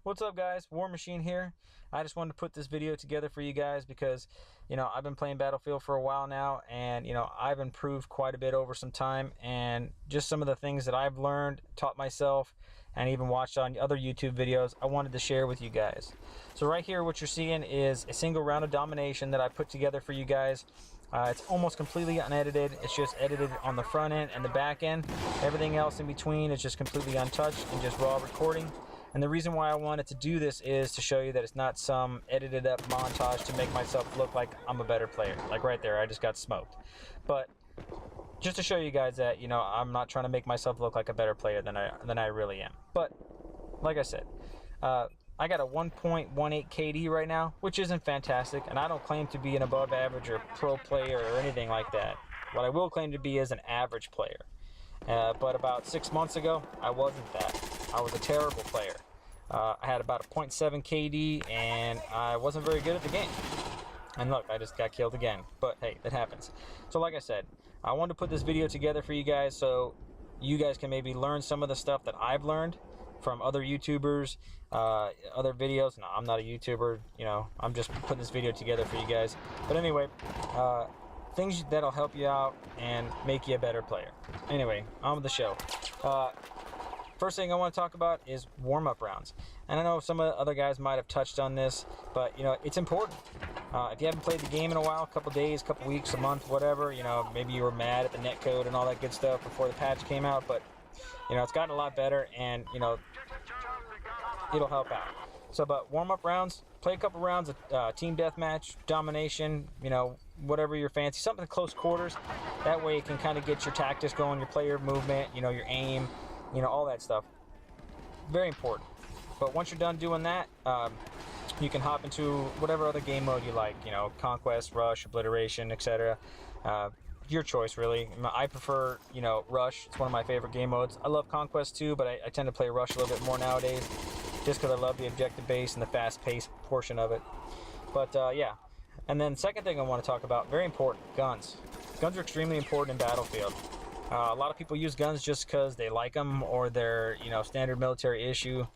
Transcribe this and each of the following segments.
What's up, guys? War Machine here. I just wanted to put this video together for you guys because, I've been playing Battlefield for a while now, and, I've improved quite a bit over some time, and just some of the things that I've learned, taught myself, and even watched on other YouTube videos, I wanted to share with you guys. So right here, what you're seeing is a single round of domination that I put together for you guys. It's almost completely unedited. It's just edited on the front end and the back end. Everything else in between is just completely untouched and just raw recording. And the reason why I wanted to do this is to show you that it's not some edited up montage to make myself look like I'm a better player. Like right there, I just got smoked. But just to show you guys that, I'm not trying to make myself look like a better player than I really am. But like I said, I got a 1.18 KD right now, which isn't fantastic, and I don't claim to be an above average or pro player or anything like that. What I will claim to be is an average player. But about 6 months ago, I wasn't that. I was a terrible player. I had about a 0.7 KD, and I wasn't very good at the game. And look, I just got killed again. But hey, that happens. So like I said, I wanted to put this video together for you guys so you guys can maybe learn some of the stuff that I've learned from other YouTubers, other videos. No, I'm not a YouTuber. I'm just putting this video together for you guys. But anyway, things that'll help you out and make you a better player. Anyway, on with the show. First thing I want to talk about is warm-up rounds. And I know some of the other guys might have touched on this, but it's important. If you haven't played the game in a while, a couple days, couple weeks, a month, whatever, maybe you were mad at the netcode and all that good stuff before the patch came out, but it's gotten a lot better, and it'll help out. So, but warm-up rounds, play a couple rounds of team deathmatch, domination, whatever your fancy, something close quarters. That way it can kind of get your tactics going, your player movement, your aim, all that stuff. Very important. But once you're done doing that, you can hop into whatever other game mode you like, Conquest, Rush, Obliteration, etc. Your choice, really. I prefer, Rush. It's one of my favorite game modes. I love Conquest too, but I tend to play Rush a little bit more nowadays, just because I love the objective base and the fast-paced portion of it. But yeah. And then second thing I want to talk about, very important, guns. Guns are extremely important in Battlefield. A lot of people use guns just because they like them or they're, standard military issue.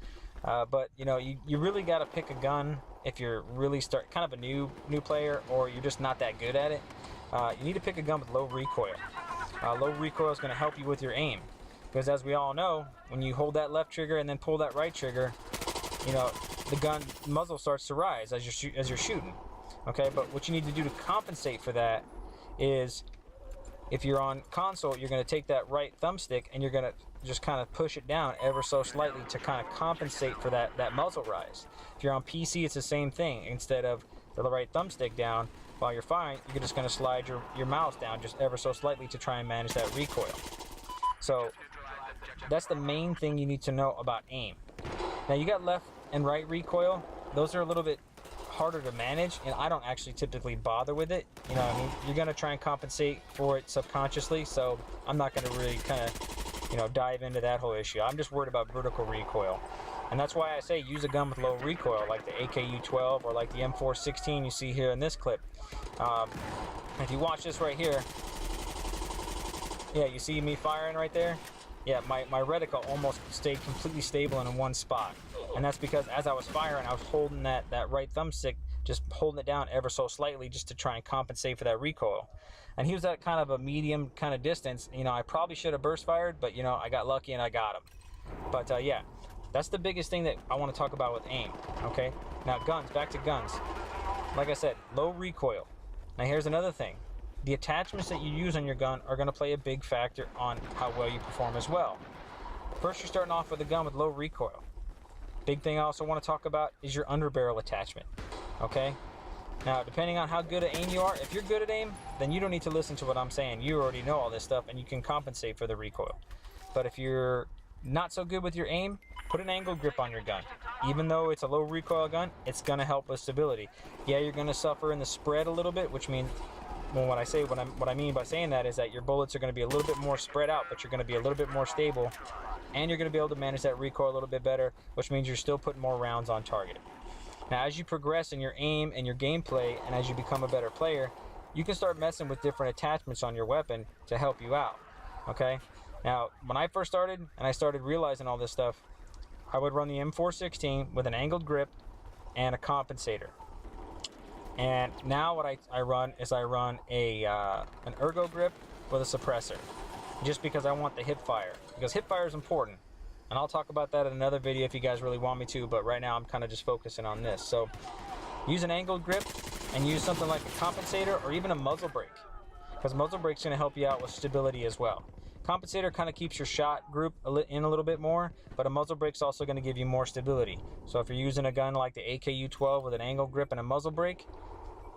But, you really got to pick a gun if you're really kind of a new player, or you're just not that good at it. You need to pick a gun with low recoil. Low recoil is going to help you with your aim. Because as we all know, when you hold that left trigger and then pull that right trigger, the gun muzzle starts to rise as you're shooting. Okay, but what you need to do to compensate for that is, if you're on console, you're going to take that right thumbstick and you're going to just kind of push it down ever so slightly to kind of compensate for that muzzle rise. If you're on PC, it's the same thing. Instead of the right thumbstick down while you're firing, you're just going to slide your mouse down just ever so slightly to try and manage that recoil. So that's the main thing you need to know about aim. Now you got left and right recoil. Those are a little bit harder to manage, and I don't actually typically bother with it. You're going to try and compensate for it subconsciously, so I'm not going to really kind of dive into that whole issue. I'm just worried about vertical recoil, and that's why I say use a gun with low recoil, like the AKU-12 or like the M416 you see here in this clip. If you watch this right here, yeah, you see me firing right there? Yeah, my reticle almost stayed completely stable in one spot. And that's because as I was firing, I was holding that right thumbstick, just holding it down ever so slightly just to try and compensate for that recoil. And he was at kind of a medium kind of distance. I probably should have burst fired, but I got lucky and I got him. But yeah, that's the biggest thing that I want to talk about with aim. Okay, now guns, back to guns. Like I said, low recoil. Now here's another thing. The attachments that you use on your gun are going to play a big factor on how well you perform as well. First, you're starting off with a gun with low recoil. Big thing I also want to talk about is your underbarrel attachment. Okay? Now, depending on how good at aim you are, if you're good at aim, then you don't need to listen to what I'm saying. You already know all this stuff and you can compensate for the recoil. But if you're not so good with your aim, put an angle grip on your gun. Even though it's a low recoil gun, it's going to help with stability. Yeah, you're going to suffer in the spread a little bit, which means, well, what I mean by saying that is that your bullets are going to be a little bit more spread out, but you're going to be a little bit more stable, and you're going to be able to manage that recoil a little bit better, which means you're still putting more rounds on target. Now, as you progress in your aim and your gameplay, and as you become a better player, you can start messing with different attachments on your weapon to help you out. Okay? Now, when I first started, and I started realizing all this stuff, I would run the M416 with an angled grip and a compensator. And now what I run is I run an ergo grip with a suppressor, just because I want the hip fire, because hip fire is important. And I'll talk about that in another video if you guys really want me to, but right now I'm kind of just focusing on this. So use an angled grip and use something like a compensator or even a muzzle brake, because muzzle brake's going to help you out with stability as well. Compensator kind of keeps your shot group in a little bit more, but a muzzle brake's also going to give you more stability. So if you're using a gun like the AKU-12 with an angled grip and a muzzle brake,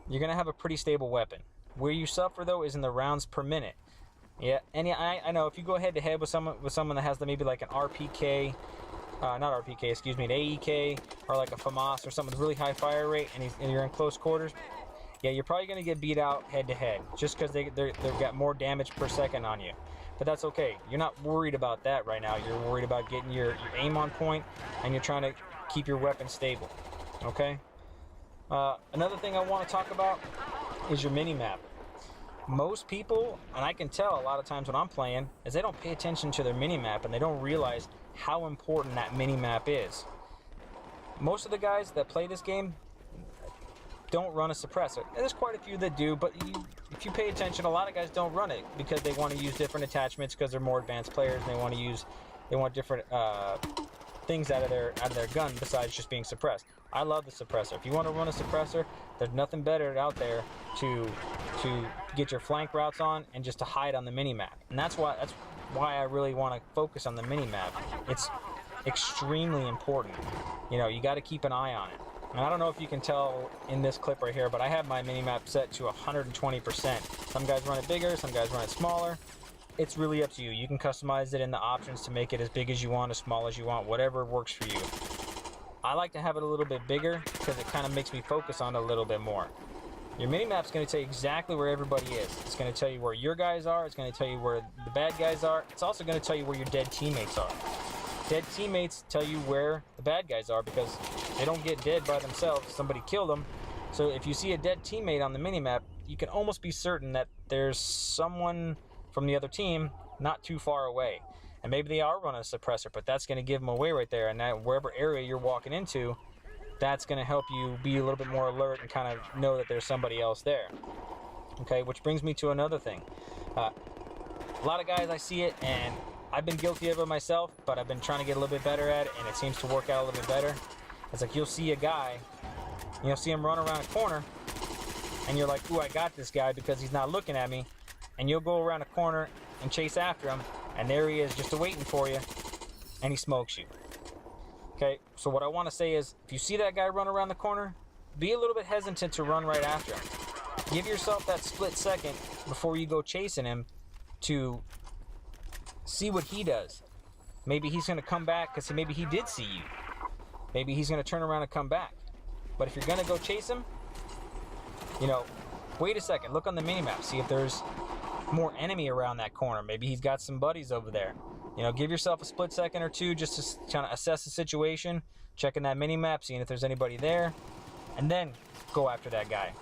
you're going to have a pretty stable weapon. Where you suffer though is in the rounds per minute. Yeah, and I know if you go head to head with someone that has maybe like an RPK, not RPK, excuse me, an AEK or like a FAMAS or something with really high fire rate, and you're in close quarters, yeah, you're probably going to get beat out head to head just because they've got more damage per second on you. But that's okay. You're not worried about that right now. You're worried about getting your aim on point, and you're trying to keep your weapon stable. Okay. Another thing I want to talk about is your mini map. Most people, and I can tell a lot of times when I'm playing, is they don't pay attention to their mini-map and they don't realize how important that mini-map is. Most of the guys that play this game don't run a suppressor. And there's quite a few that do, but if you pay attention, a lot of guys don't run it because they want to use different attachments because they're more advanced players and they want different things out of their gun besides just being suppressed. I love the suppressor. If you want to run a suppressor, there's nothing better out there to get your flank routes on and just to hide on the mini-map. And that's why I really want to focus on the mini-map. It's extremely important. You know, you got to keep an eye on it. And I don't know if you can tell in this clip right here, but I have my mini-map set to 120%. Some guys run it bigger, some guys run it smaller. It's really up to you. You can customize it in the options to make it as big as you want, as small as you want, whatever works for you. I like to have it a little bit bigger because it kind of makes me focus on it a little bit more. Your mini-map's going to tell you exactly where everybody is. It's going to tell you where your guys are. It's going to tell you where the bad guys are. It's also going to tell you where your dead teammates are. Dead teammates tell you where the bad guys are because they don't get dead by themselves. Somebody killed them. So if you see a dead teammate on the mini-map, you can almost be certain that there's someone from the other team not too far away. And maybe they are running a suppressor, but that's going to give them away right there. And that wherever area you're walking into, that's going to help you be a little bit more alert and kind of know that there's somebody else there. Okay, which brings me to another thing. A lot of guys, I see it, and I've been guilty of it myself, but I've been trying to get a little bit better at it, and it seems to work out a little bit better. It's like you'll see a guy, you'll see him run around a corner, and you're like, ooh, I got this guy because he's not looking at me. And you'll go around a corner and chase after him, and there he is just waiting for you, and he smokes you. Okay, so what I want to say is, if you see that guy run around the corner, be a little bit hesitant to run right after him. Give yourself that split second before you go chasing him to see what he does. Maybe he's going to come back because maybe he did see you. Maybe he's going to turn around and come back. But if you're going to go chase him, you know, wait a second, look on the minimap, see if there's more enemy around that corner. Maybe he's got some buddies over there. You know, give yourself a split second or two just to kind of assess the situation, checking that mini-map, seeing if there's anybody there, and then go after that guy.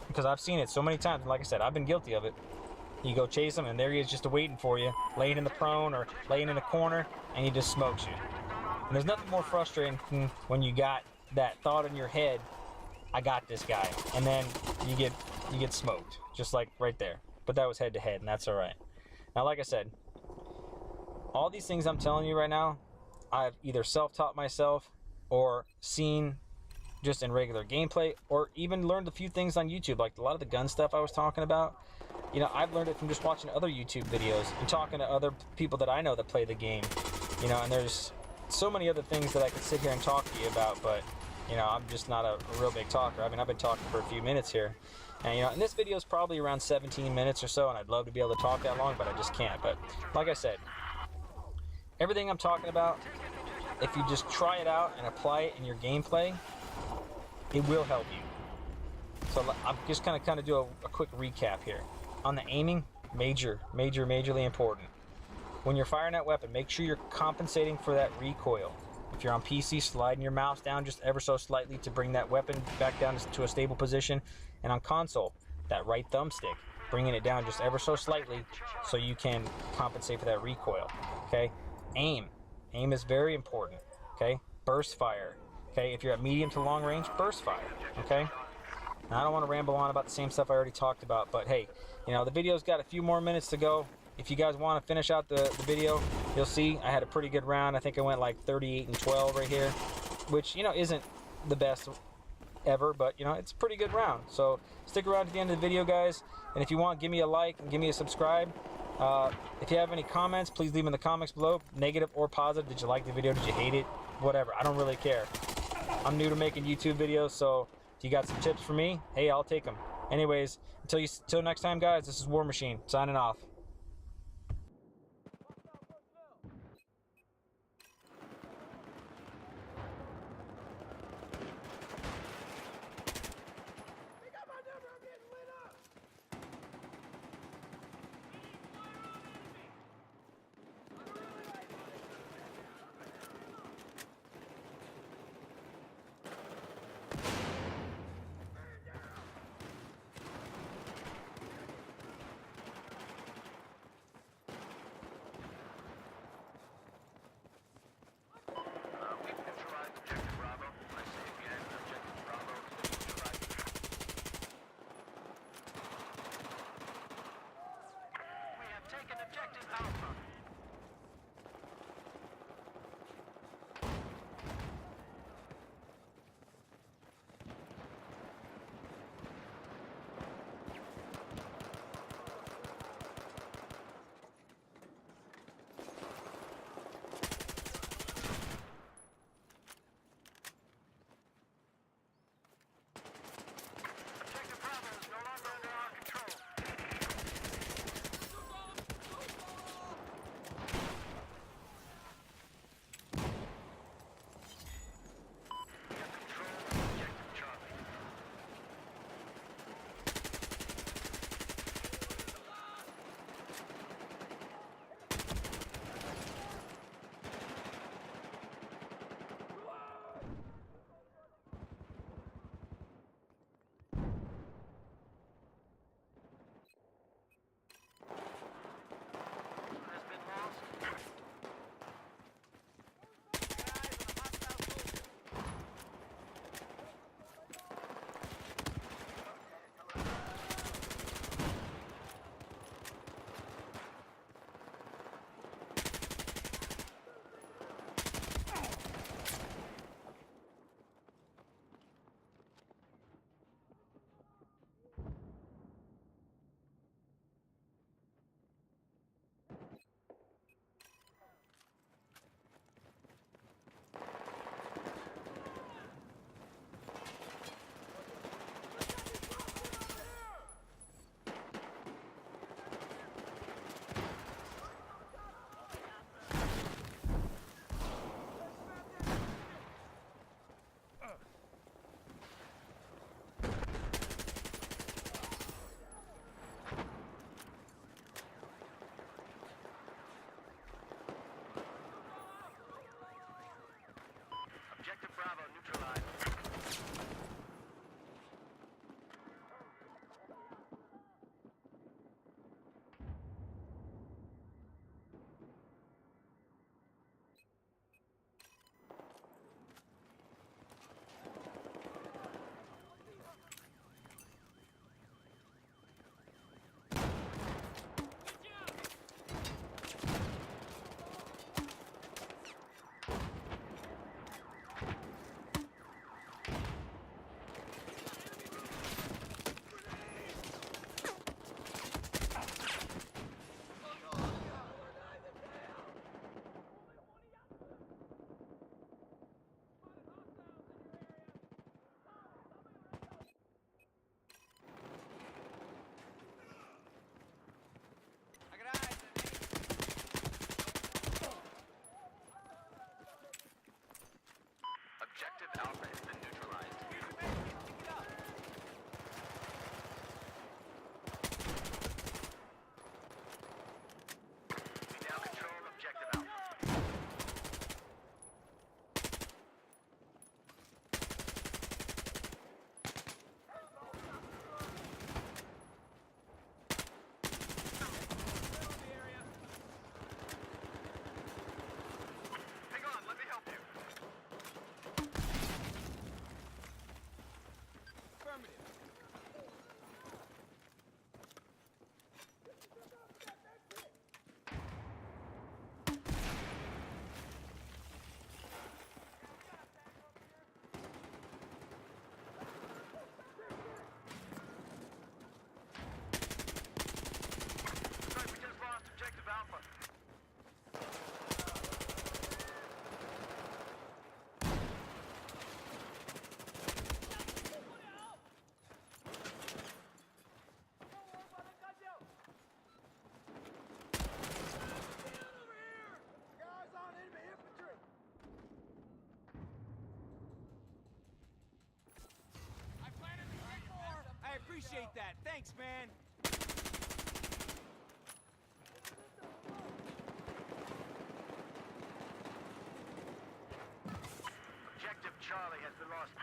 Because I've seen it so many times, and like I said, I've been guilty of it. You go chase him, and there he is just waiting for you, laying in the prone or laying in the corner, and he just smokes you. And there's nothing more frustrating when you got that thought in your head, I got this guy, and then you get smoked, just like right there. But that was head to head, and that's all right. Now, like I said, all these things I'm telling you right now, I've either self-taught myself or seen just in regular gameplay, or even learned a few things on YouTube, like a lot of the gun stuff I was talking about. You know, I've learned it from just watching other YouTube videos and talking to other people that I know that play the game. You know, and there's so many other things that I could sit here and talk to you about, but, you know, I'm just not a real big talker. I mean, I've been talking for a few minutes here. And, you know, and this video is probably around 17 minutes or so, and I'd love to be able to talk that long, but I just can't. But, like I said, everything I'm talking about, if you just try it out and apply it in your gameplay, it will help you. So I'm just going to kind of do a quick recap here. On the aiming, majorly important. When you're firing that weapon, make sure you're compensating for that recoil. If you're on PC, sliding your mouse down just ever so slightly to bring that weapon back down to a stable position. And on console, that right thumbstick, bringing it down just ever so slightly so you can compensate for that recoil. Okay? Aim. Aim is very important, okay? Burst fire, okay? If you're at medium to long range, burst fire, okay? Now, I don't want to ramble on about the same stuff I already talked about, but hey, you know, the video's got a few more minutes to go. If you guys want to finish out the video, you'll see I had a pretty good round. I think I went like 38 and 12 right here, which, you know, isn't the best ever, but you know, it's a pretty good round. So stick around to the end of the video, guys, and if you want, give me a like and give me a subscribe. If you have any comments, please leave them in the comments below, negative or positive. Did you like the video? Did you hate it? Whatever, I don't really care. I'm new to making YouTube videos, so if you got some tips for me, hey, I'll take them. Anyways, until next time, guys, this is War Machine signing off. Appreciate that. Thanks, man. Objective Charlie has been lost.